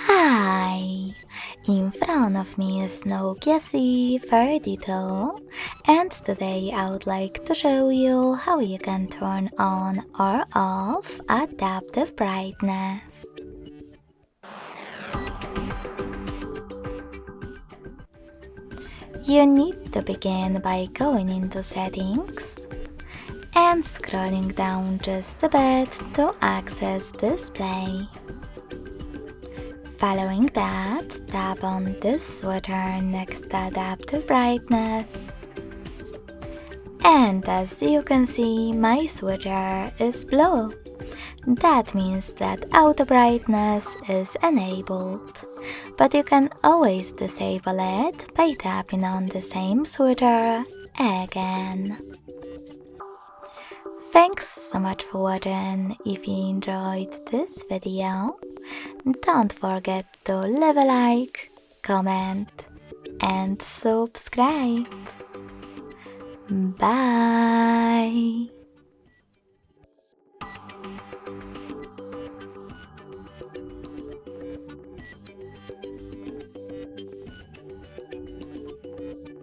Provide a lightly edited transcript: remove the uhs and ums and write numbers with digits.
Hi! In front of me is Nokia C32, and today I would like to show you how you can turn on or off adaptive brightness. You need to begin by going into settings and scrolling down just a bit to access display. Following that, tap on this switcher next to adaptive brightness. And as you can see, my switcher is blue. That means that auto brightness is enabled, but you can always disable it by tapping on the same switcher again. Thanks so much for watching. If you enjoyed this video, don't forget to leave a like, comment and subscribe. Bye!